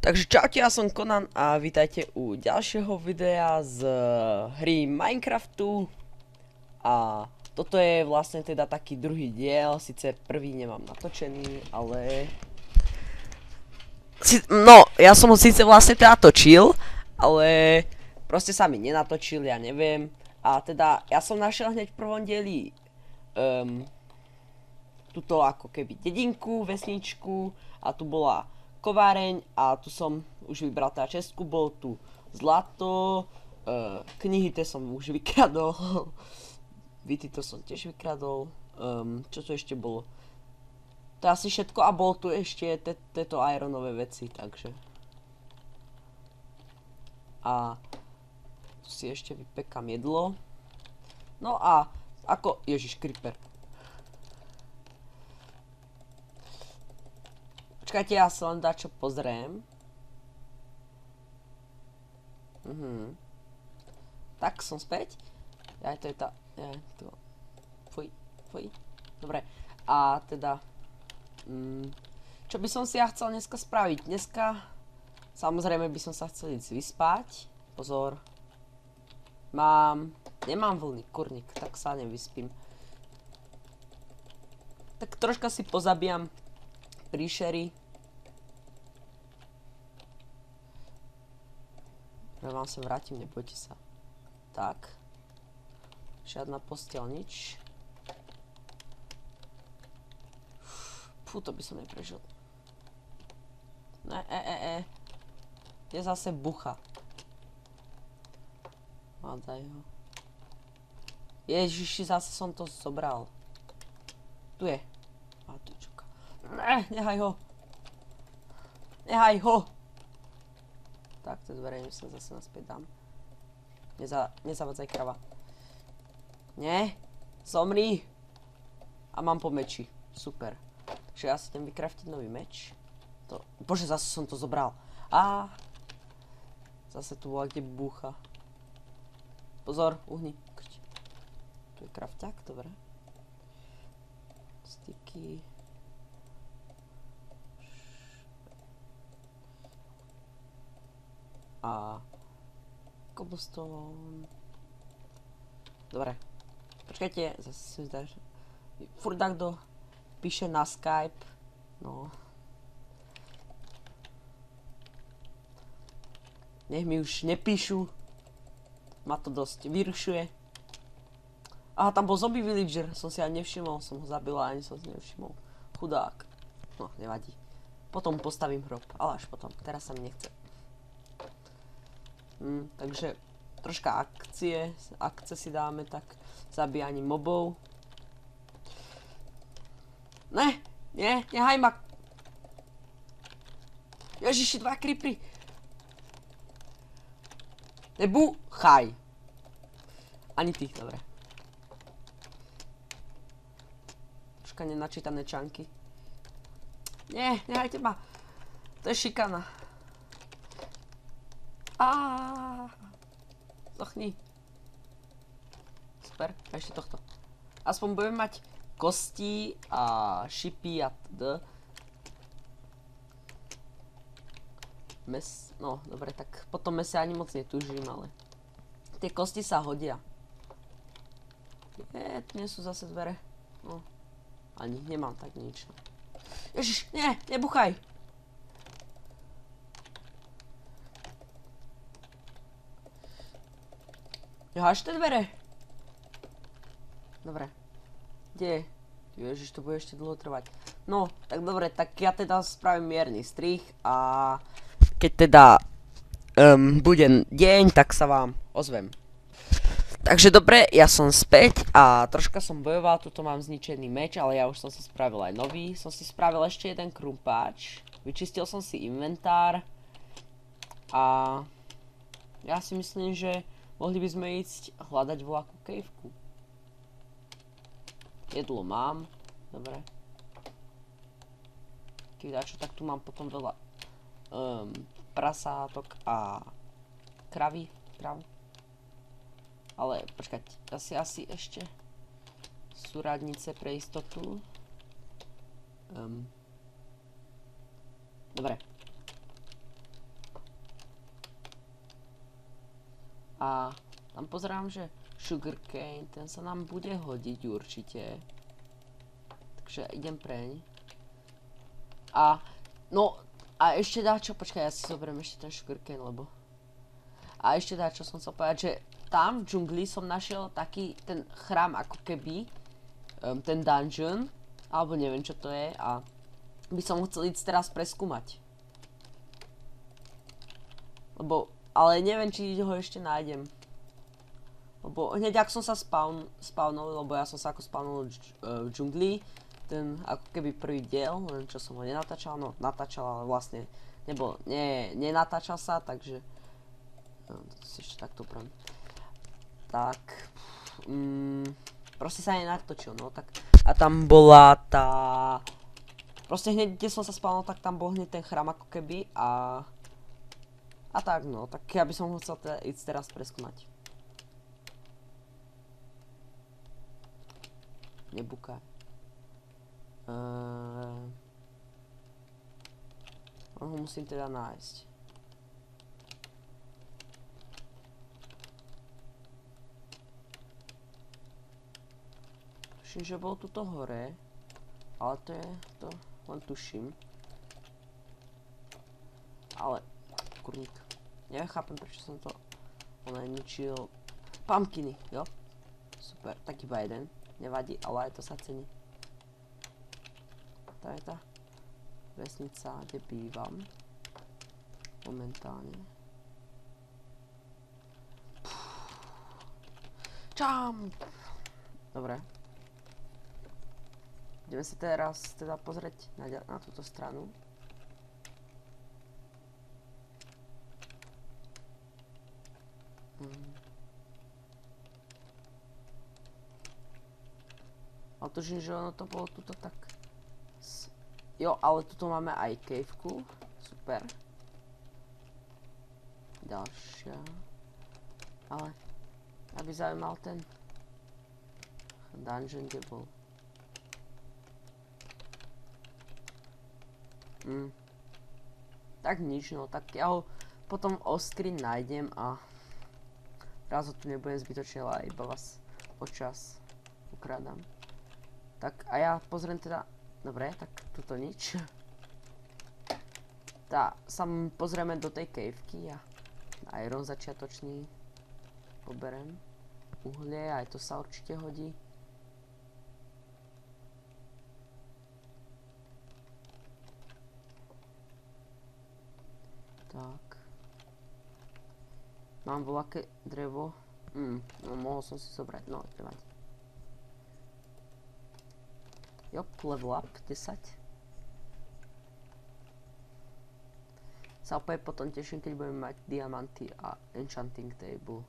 Takže čaute, ja som Conan a vítajte u ďalšieho videa z hry Minecraftu. A toto je vlastne teda taký druhý diel, síce prvý nemám natočený, ale... No, ja som ho síce vlastne teda točil, ale proste sa mi nenatočil, ja neviem. A teda, ja som našiel hneď v prvom dieli tuto ako keby dedinku, vesničku a tu bola kováreň a tu som už vybral teda čestku, bol tu zlato, knihy tie som už vykradol, byty to som tiež vykradol, čo tu ešte bolo? To je asi všetko a bol tu ešte tieto ironové veci, takže. A tu si ešte vypekám jedlo. No a ako, ježiš, creeper. Počkajte, ja sa len dačo pozriem. Tak, som späť. Ja, to je tá... Fuj. Dobre. A teda... čo by som si ja chcel dneska spraviť? Dneska... Samozrejme by som sa chcel ísť vyspať. Pozor. Nemám vlny, kurník, tak sa nevyspím. Tak troška si pozabijam príšery. Ja vám sa vrátim, nebojte sa. Tak. Žiadna posteľ, nič. Fú, to by som neprežil. Je zase bucha. A daj ho. Ježiši, zase som to zobral. Tu je. A tu čuka. Nehaj ho. Nehaj ho. Tak, tie dvere sa zase naspäť dám. Nezavadzaj krava. Nie. Zomri. A mám po meči. Super. Takže ja si idem vykraftiť nový meč. Bože, zase som to zobral. Zase tu bola kde búcha. Pozor, uhni. Tu je krafťák, dobre. Styky. A cobblestone. Dobre. Počkajte, zase si zdá, že furt kto píše na Skype. No. Nech mi už nepíšu. Ma to dosť vyrušuje. Aha, tam bol zombie villager, som si ani nevšimol, som ho zabil a ani som si nevšimol. Chudák. No, nevadí. Potom postavím hrob, ale až potom, teraz sa mi nechce. Takže troška akce si dáme, tak zabíjaním mobov. Nehaj ma. Ježiši, 2 creepery. Nebúchaj. Ani ty, dobre. Troška nenačítané čanky. Nehajte ma. To je šikana. Zochni. Super, a ešte tohto. Aspoň budeme mať kosti a šipy a td. No, dobre, tak potom mese ani moc netužím, ale tie kosti sa hodia. Tu nie sú zase dvere. No, ani nemám tak nič. Ježiš, nebuchaj. Neháš tie dvere? Dobre. Kde je? Ježiš, to bude ešte dlho trvať. No, tak dobre, tak ja teda spravím mierny strih a keď teda bude deň, tak sa vám ozvem. Takže dobre, ja som späť a troška som bojoval, tuto mám zničený meč, ale ja už som si spravil aj nový. Som si spravil ešte jeden krumpáč, vyčistil som si inventár a ja si myslím, že mohli by sme ísť hľadať voľakú caveku. Jedlo mám, dobre. Keď dačo, tak tu mám potom veľa prasátok a kravy. Ale počkať, asi ešte súradnice pre istotu. Dobre. A tam pozerám, že sugarcane, ten sa nám bude hodiť určite. Takže idem preň. A, no, a ešte dáčo, počkaj, ja si zoberiem ešte ten sugarcane, lebo... A ešte dáčo som chcel povedať, že tam v džungli som našiel taký ten chrám, ako keby, ten dungeon, alebo neviem čo to je, a by som ho chcel ísť teraz preskúmať. Lebo, ale neviem, či ho ešte nájdem. Lebo hneď ak som sa spawnol, lebo ja som sa ako spawnol v džungli, ten ako keby prvý diel, len čo som ho nenatáčal, no natáčal, ale vlastne nebol, nenatáčal sa, takže to si ešte takto upravím. Tak, proste sa nenatočil, no tak, a tam bola tá, proste hneď, kde som sa spawnol, tak tam bol hneď ten chrám ako keby a tak no, tak ja by som ho chcel ísť teraz preskúmať. Nebúkaj. Ho musím teda nájsť. Tuším, že bol tuto hore, ale to je, to len tuším. Ale, kurník. Nechápem, prečo som to ničil. Pumpkiny, jo? Super, tak iba jeden. Nevadí, ale aj to sa cení. To je tá vesnica, kde bývam. Momentálne. Jump! Dobre. Ideme sa teraz teda pozrieť na túto stranu. Ale tužím, že ono to bolo tuto tak... Jo, ale tuto máme aj caveku. Super. Ďalšia. Ale... aby zaujímal ten... dungeon, kde bol. Tak nič, no, tak ja ho potom off-screen nájdem a... raz ho tu nebudem zbytočne, ale iba vás počas ukrádam. Tak a ja pozriem teda, dobre, tak tuto nič. Tá, sa pozrieme do tej caveky a iron začiatočný poberem. Uhlie, aj to sa určite hodí. Tak. Mám voľaké drevo. No mohol som si zobrať, no nevadí. Jop, level up, 10. Sa opäť potom teším, keď budeme mať diamanty a enchanting table.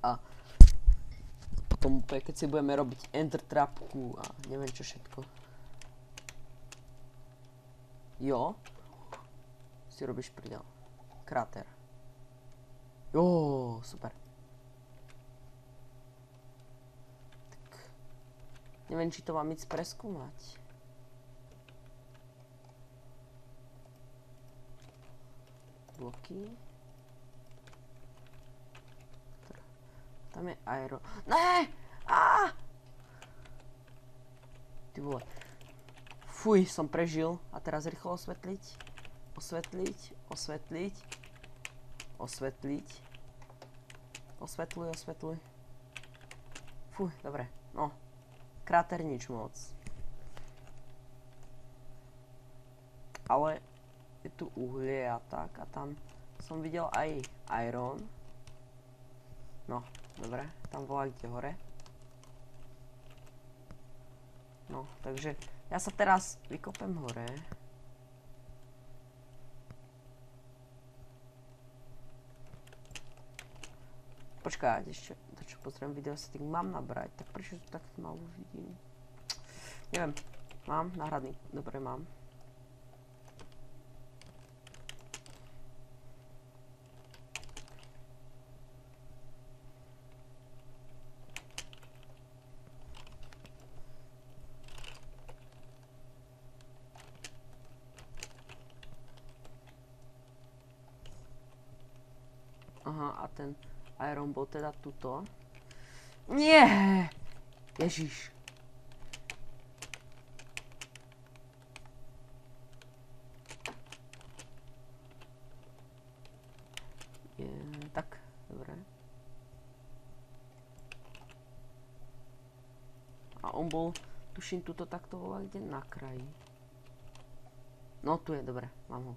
A potom opäť, keď si budeme robiť ender trapku a neviem čo všetko. Jo. Si robíš prdel. Kráter. Jo, super. Tak. Neviem, či to mám ísť preskúmať. Bloky. Tam je aero. Ne! Ty vole. Fuj, som prežil. A teraz rýchlo osvetliť. Osvetliť. Osvetliť. Osvetliť. Osvetľuj, osvetľuj. Fuj, dobre. No. Kráter nič moc. Ale je tu uhlie a tak. A tam som videl aj iron. No, dobre. Tam volá kde hore. No, takže ja sa teraz vykopem hore. Počkať, ešte to čo pozriem video setting mám nabrať, tak prečo to tak malo vidím? Neviem, mám náhradný, dobre mám. Aha, a ten iron bol teda tuto. Nie! Ježiš. Tak, dobre. A on bol, tuším, tuto takto bola kde na kraji. No, tu je, dobre, mám ho.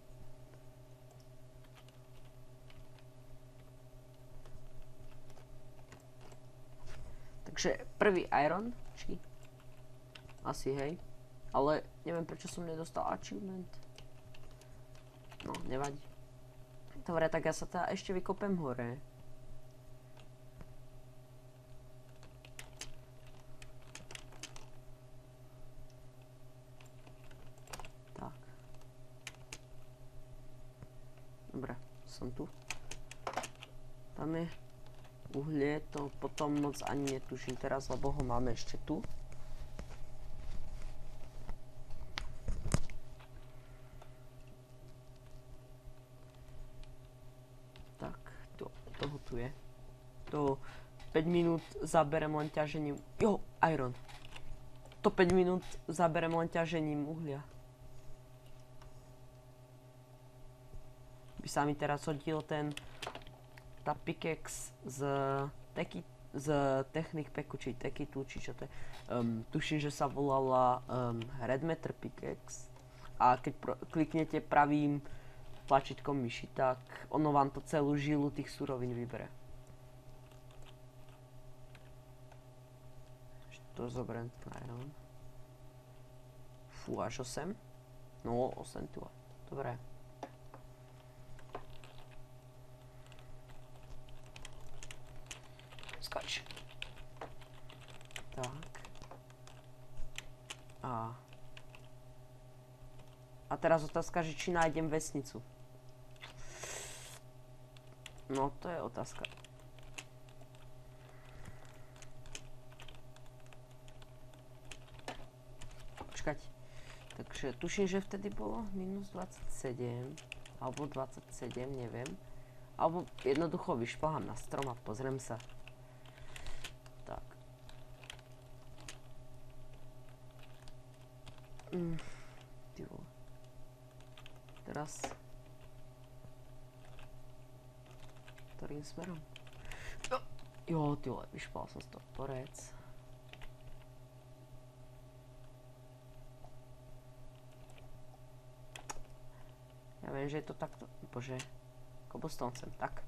Takže prvý iron, či? Asi, hej. Ale neviem, prečo som nedostal achievement. No, nevadí. Dobre, tak ja sa teda ešte vykopem hore. Tak. Dobre, som tu. Tam je uhlie, to potom moc ani netuším teraz, lebo ho máme ešte tu. Toho tu je. To 5 minút zaberem len ťažením. Jo, iron. To 5 minút zaberem len ťažením uhlia. By sa mi teraz hodil tá pickaxe z Technic Packu, či Techitu, či čo to je. Tuším, že sa volala Red Matter Pickaxe. A keď kliknete pravým tlačítkom myši, tak ono vám to celú žilu tých surovín vybere. To zoberiem iron. Fú, až 8? No, 8 tu. Dobre. Skoč. Tak. A teraz otázka, že či nájdem vesnicu. No, to je otázka. Počkať. Takže tuším, že vtedy bolo minus 27. Alebo 27, neviem. Alebo jednoducho vyšplhám na strom a pozriem sa. Tak. Ty vole. Teraz... Ktorým smerom? Jo, ty vole, vyšpal som z toho porec. Ja viem, že je to takto... Bože. Cobblestone sem, tak.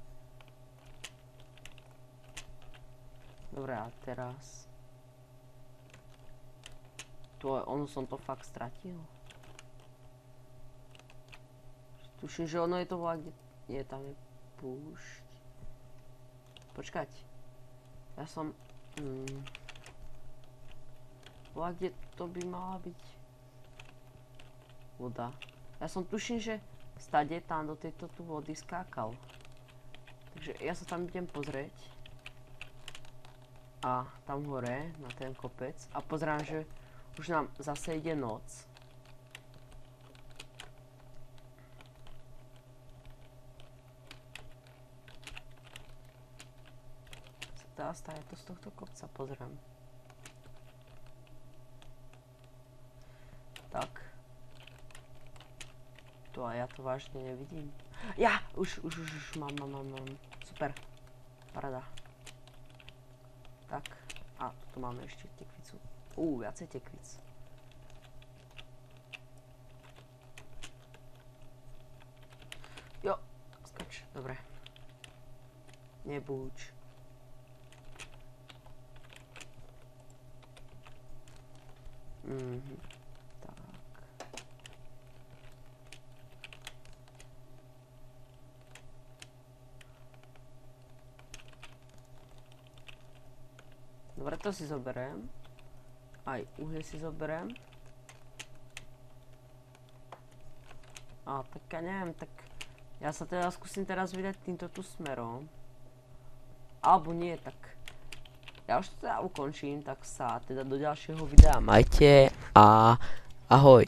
Dobre, a teraz... Ono som to fakt stratil. Tuším, že ono je to volá, kde... Nie, tam je púšť. Počkať. Ja som... Volá, kde to by mala byť... Voda. Ja som tuším, že stade tam do tejto tu vody skákal. Takže ja sa tam idem pozrieť. A tam hore, na ten kopec. A pozerám, že už nám zase ide noc. Stále to z tohto kopca pozriem. Tak. To a ja to vážne nevidím. Ja! Už mám. Super. Paráda. Tak. A tu máme ešte tekvicu. Viacej tekvic. Jo. Skoč. Dobre. Nebúč. Tak. Dobre, to si zoberiem. Aj uhlie si zoberiem. Tak ja neviem, tak ja sa teda skúsim teraz vydať týmto tu smerom. Alebo nie, tak ja už to teda ukončím, tak sa teda do ďalšieho videa majte a ahoj.